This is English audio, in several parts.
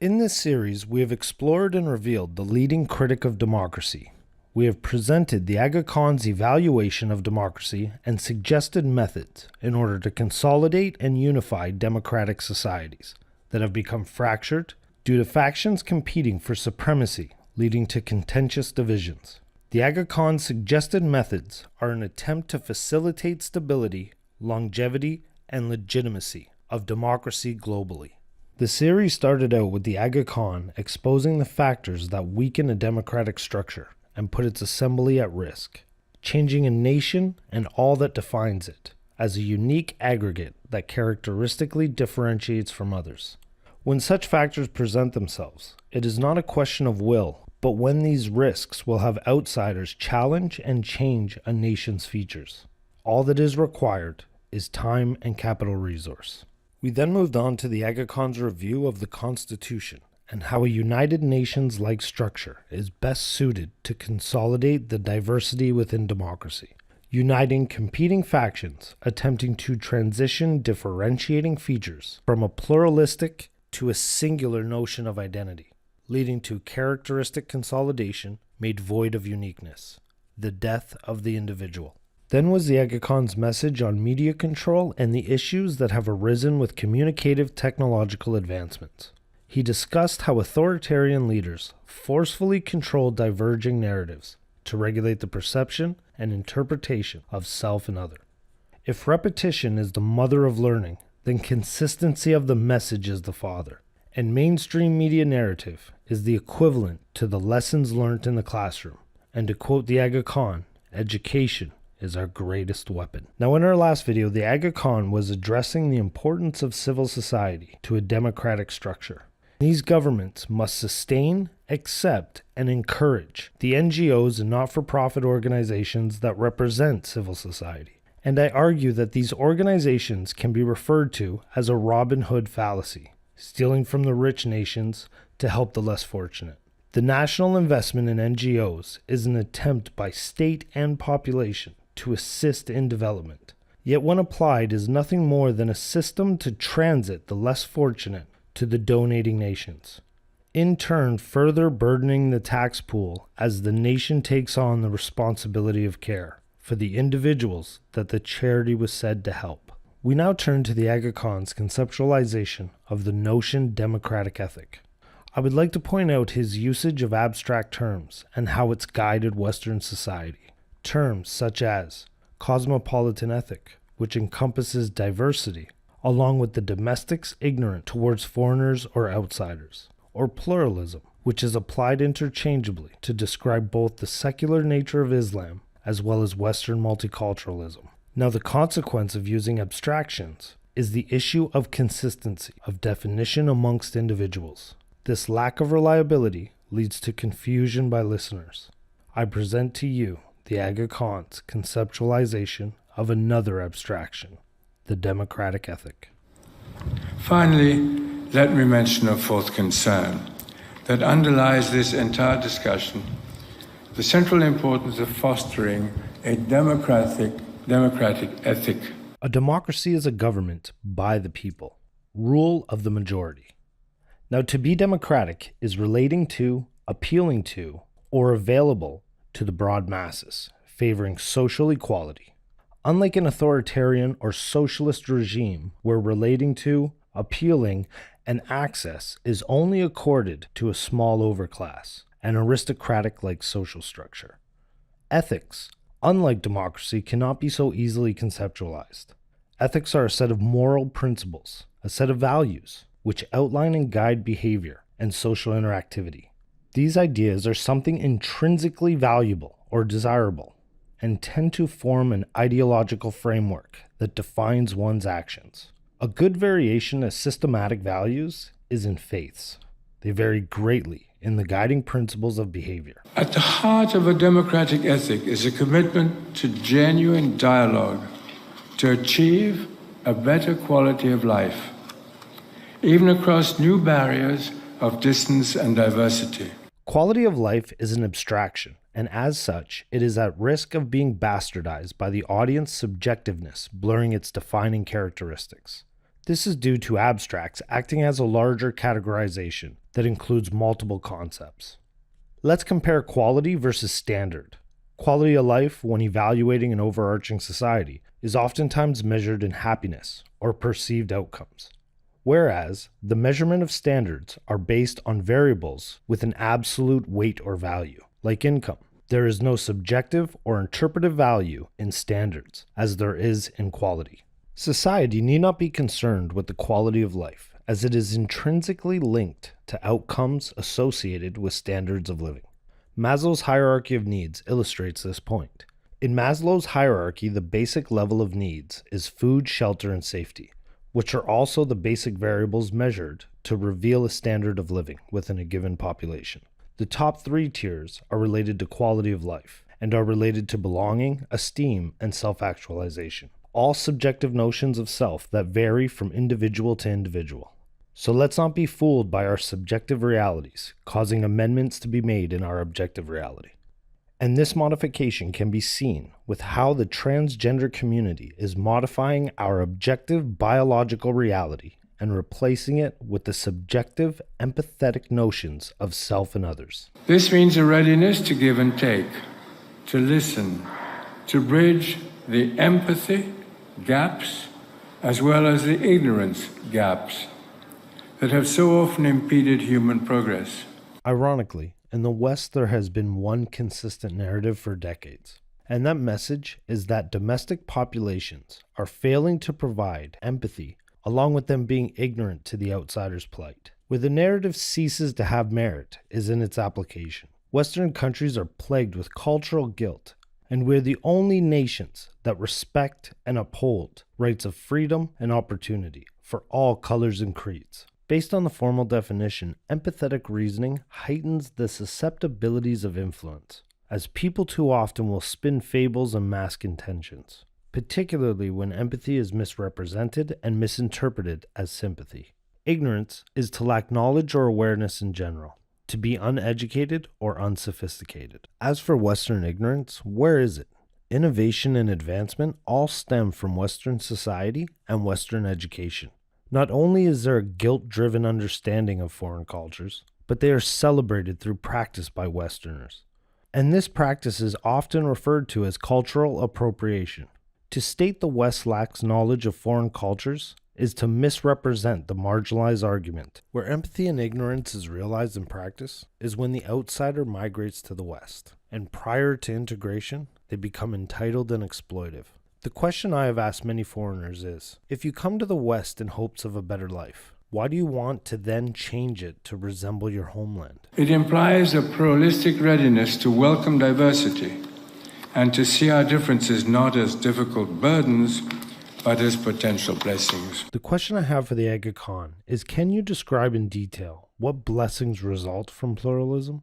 In this series, we have explored and revealed the leading critic of democracy. We have presented the Aga Khan's evaluation of democracy and suggested methods in order to consolidate and unify democratic societies that have become fractured due to factions competing for supremacy, leading to contentious divisions. The Aga Khan's suggested methods are an attempt to facilitate stability, longevity, and legitimacy of democracy globally. The series started out with the Aga Khan exposing the factors that weaken a democratic structure and put its assembly at risk, changing a nation and all that defines it as a unique aggregate that characteristically differentiates from others. When such factors present themselves, it is not a question of will, but when these risks will have outsiders challenge and change a nation's features. All that is required is time and capital resource. We then moved on to the Aga Khan's review of the Constitution and how a United Nations-like structure is best suited to consolidate the diversity within democracy, uniting competing factions attempting to transition differentiating features from a pluralistic to a singular notion of identity, leading to characteristic consolidation made void of uniqueness, the death of the individual. Then was the Aga Khan's message on media control and the issues that have arisen with communicative technological advancements. He discussed how authoritarian leaders forcefully control diverging narratives to regulate the perception and interpretation of self and other. If repetition is the mother of learning, then consistency of the message is the father, and mainstream media narrative is the equivalent to the lessons learned in the classroom. And to quote the Aga Khan, education is our greatest weapon. Now, in our last video, the Aga Khan was addressing the importance of civil society to a democratic structure. These governments must sustain, accept, and encourage the NGOs and not-for-profit organizations that represent civil society. And I argue that these organizations can be referred to as a Robin Hood fallacy, stealing from the rich nations to help the less fortunate. The national investment in NGOs is an attempt by state and population to assist in development, yet when applied is nothing more than a system to transit the less fortunate to the donating nations, in turn further burdening the tax pool as the nation takes on the responsibility of care for the individuals that the charity was said to help. We now turn to the Aga Khan's conceptualization of the notion democratic ethic. I would like to point out his usage of abstract terms and how it's guided Western society. Terms such as cosmopolitan ethic, which encompasses diversity, along with the domestics ignorant towards foreigners or outsiders, or pluralism, which is applied interchangeably to describe both the secular nature of Islam as well as Western multiculturalism. Now, the consequence of using abstractions is the issue of consistency of definition amongst individuals. This lack of reliability leads to confusion by listeners. I present to you the Aga Khan's conceptualization of another abstraction, the democratic ethic. Finally, let me mention a fourth concern that underlies this entire discussion: the central importance of fostering a democratic ethic. A democracy is a government by the people, rule of the majority. Now, to be democratic is relating to, appealing to, or available to the broad masses, favoring social equality. Unlike an authoritarian or socialist regime where relating to, appealing, and access is only accorded to a small overclass, an aristocratic-like social structure. Ethics, unlike democracy, cannot be so easily conceptualized. Ethics are a set of moral principles, a set of values, which outline and guide behavior and social interactivity. These ideas are something intrinsically valuable or desirable and tend to form an ideological framework that defines one's actions. A good variation of systematic values is in faiths. They vary greatly in the guiding principles of behavior. At the heart of a democratic ethic is a commitment to genuine dialogue to achieve a better quality of life, even across new barriers of distance and diversity. Quality of life is an abstraction, and as such, it is at risk of being bastardized by the audience subjectiveness, blurring its defining characteristics. This is due to abstracts acting as a larger categorization that includes multiple concepts. Let's compare quality versus standard. Quality of life, when evaluating an overarching society, is oftentimes measured in happiness or perceived outcomes, whereas the measurement of standards are based on variables with an absolute weight or value, like income. There is no subjective or interpretive value in standards, as there is in quality. Society need not be concerned with the quality of life, as it is intrinsically linked to outcomes associated with standards of living. Maslow's hierarchy of needs illustrates this point. In Maslow's hierarchy, the basic level of needs is food, shelter, and safety, which are also the basic variables measured to reveal a standard of living within a given population. The top 3 tiers are related to quality of life and are related to belonging, esteem, and self-actualization, all subjective notions of self that vary from individual to individual. So let's not be fooled by our subjective realities, causing amendments to be made in our objective reality. And this modification can be seen with how the transgender community is modifying our objective biological reality and replacing it with the subjective, empathetic notions of self and others. This means a readiness to give and take, to listen, to bridge the empathy gaps as well as the ignorance gaps that have so often impeded human progress. Ironically, in the West there has been one consistent narrative for decades, and that message is that domestic populations are failing to provide empathy, along with them being ignorant to the outsider's plight. Where the narrative ceases to have merit is in its application. Western countries are plagued with cultural guilt, and we're the only nations that respect and uphold rights of freedom and opportunity for all colors and creeds. Based on the formal definition, empathetic reasoning heightens the susceptibilities of influence, as people too often will spin fables and mask intentions, particularly when empathy is misrepresented and misinterpreted as sympathy. Ignorance is to lack knowledge or awareness in general, to be uneducated or unsophisticated. As for Western ignorance, where is it? Innovation and advancement all stem from Western society and Western education. Not only is there a guilt-driven understanding of foreign cultures, but they are celebrated through practice by Westerners. And this practice is often referred to as cultural appropriation. To state the West lacks knowledge of foreign cultures is to misrepresent the marginalized argument. Where empathy and ignorance is realized in practice is when the outsider migrates to the West, and prior to integration, they become entitled and exploitive. The question I have asked many foreigners is, if you come to the West in hopes of a better life, why do you want to then change it to resemble your homeland? It implies a pluralistic readiness to welcome diversity and to see our differences not as difficult burdens, but as potential blessings. The question I have for the Aga Khan is, can you describe in detail what blessings result from pluralism?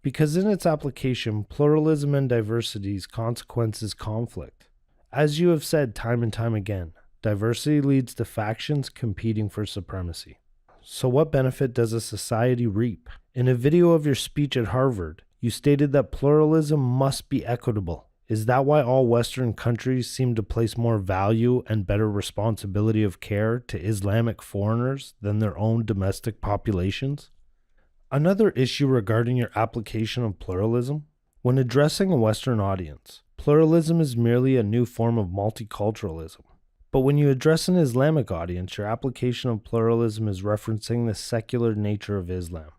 Because in its application, pluralism and diversity's consequence is conflict. As you have said time and time again, diversity leads to factions competing for supremacy. So what benefit does a society reap? In a video of your speech at Harvard, you stated that pluralism must be equitable. Is that why all Western countries seem to place more value and better responsibility of care to Islamic foreigners than their own domestic populations? Another issue regarding your application of pluralism, when addressing a Western audience, pluralism is merely a new form of multiculturalism. But when you address an Islamic audience, your application of pluralism is referencing the secular nature of Islam.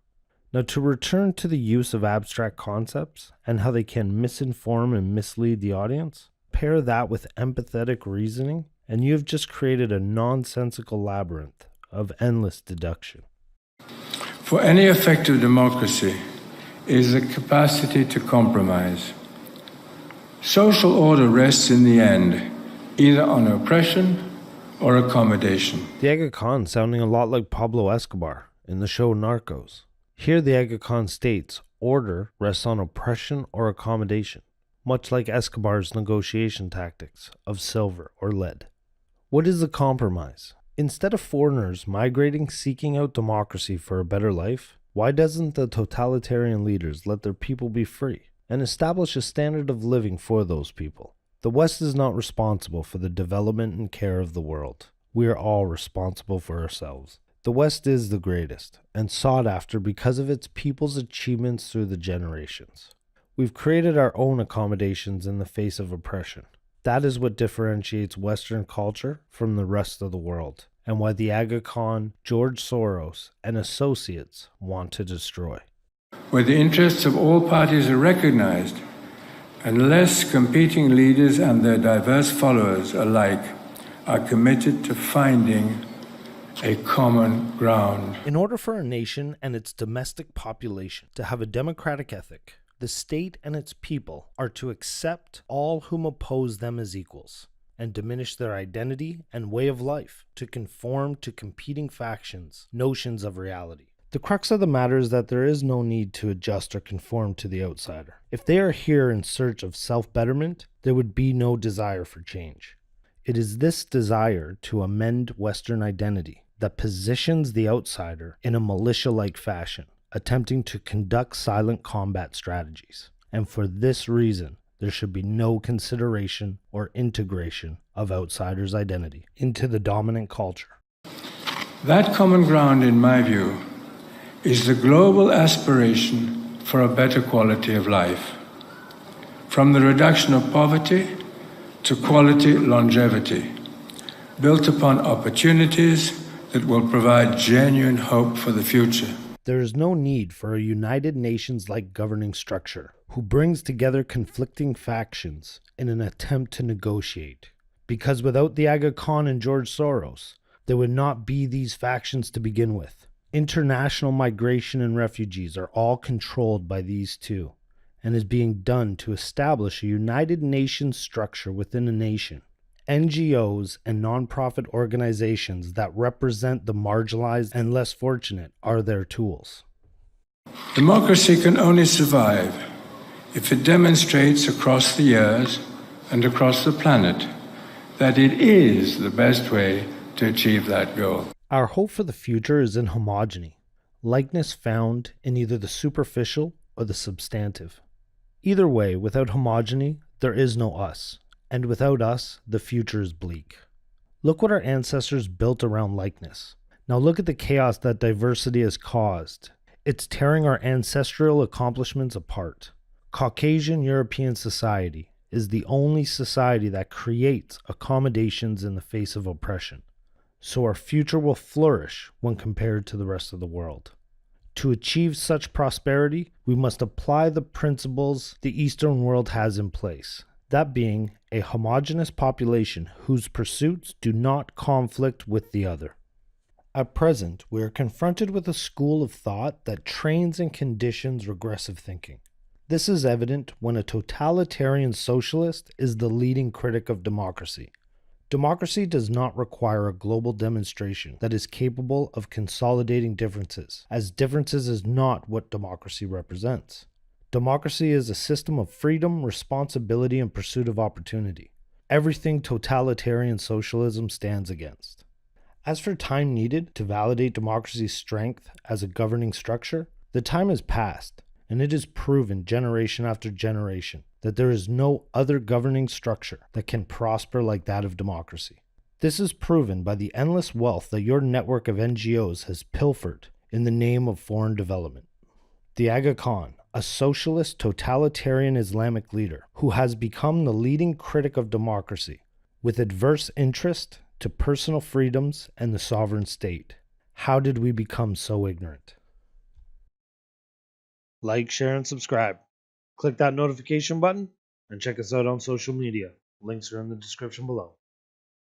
Now, to return to the use of abstract concepts and how they can misinform and mislead the audience, pair that with empathetic reasoning, and you have just created a nonsensical labyrinth of endless deduction. For any effective democracy is the capacity to compromise. Social order rests in the end either on oppression or accommodation. The Aga Khan sounding a lot like Pablo Escobar in the show Narcos. Here the Aga Khan states, order rests on oppression or accommodation, much like Escobar's negotiation tactics of silver or lead. What is the compromise? Instead of foreigners migrating seeking out democracy for a better life, why doesn't the totalitarian leaders let their people be free and establish a standard of living for those people? The West is not responsible for the development and care of the world. We are all responsible for ourselves. The West is the greatest and sought after because of its people's achievements through the generations. We've created our own accommodations in the face of oppression. That is what differentiates Western culture from the rest of the world, and why the Aga Khan, George Soros, and associates want to destroy. Where the interests of all parties are recognized, unless competing leaders and their diverse followers alike are committed to finding a common ground. In order for a nation and its domestic population to have a democratic ethic, the state and its people are to accept all whom oppose them as equals, and diminish their identity and way of life to conform to competing factions' notions of reality. The crux of the matter is that there is no need to adjust or conform to the outsider. If they are here in search of self-betterment, there would be no desire for change. It is this desire to amend Western identity that positions the outsider in a militia-like fashion, attempting to conduct silent combat strategies. And for this reason, there should be no consideration or integration of outsiders' identity into the dominant culture. That common ground, in my view, is the global aspiration for a better quality of life. From the reduction of poverty to quality longevity, built upon opportunities that will provide genuine hope for the future. There is no need for a United Nations-like governing structure who brings together conflicting factions in an attempt to negotiate. Because without the Aga Khan and George Soros, there would not be these factions to begin with. International migration and refugees are all controlled by these two, and is being done to establish a United Nations structure within a nation. NGOs and nonprofit organizations that represent the marginalized and less fortunate are their tools. Democracy can only survive if it demonstrates across the years and across the planet that it is the best way to achieve that goal. Our hope for the future is in homogeny, likeness found in either the superficial or the substantive. Either way, without homogeny, there is no us, and without us, the future is bleak. Look what our ancestors built around likeness. Now look at the chaos that diversity has caused. It's tearing our ancestral accomplishments apart. Caucasian European society is the only society that creates accommodations in the face of oppression. So our future will flourish when compared to the rest of the world. To achieve such prosperity, we must apply the principles the Eastern world has in place, that being a homogeneous population whose pursuits do not conflict with the other. At present, we are confronted with a school of thought that trains and conditions regressive thinking. This is evident when a totalitarian socialist is the leading critic of democracy. Democracy does not require a global demonstration that is capable of consolidating differences, as differences is not what democracy represents. Democracy is a system of freedom, responsibility, and pursuit of opportunity. Everything totalitarian socialism stands against. As for time needed to validate democracy's strength as a governing structure, the time has passed, and it is proven generation after generation that there is no other governing structure that can prosper like that of democracy. This is proven by the endless wealth that your network of NGOs has pilfered in the name of foreign development. The Aga Khan, a socialist totalitarian Islamic leader who has become the leading critic of democracy, with adverse interest to personal freedoms and the sovereign state. How did we become so ignorant? Like, share, and subscribe. Click that notification button and check us out on social media. Links are in the description below.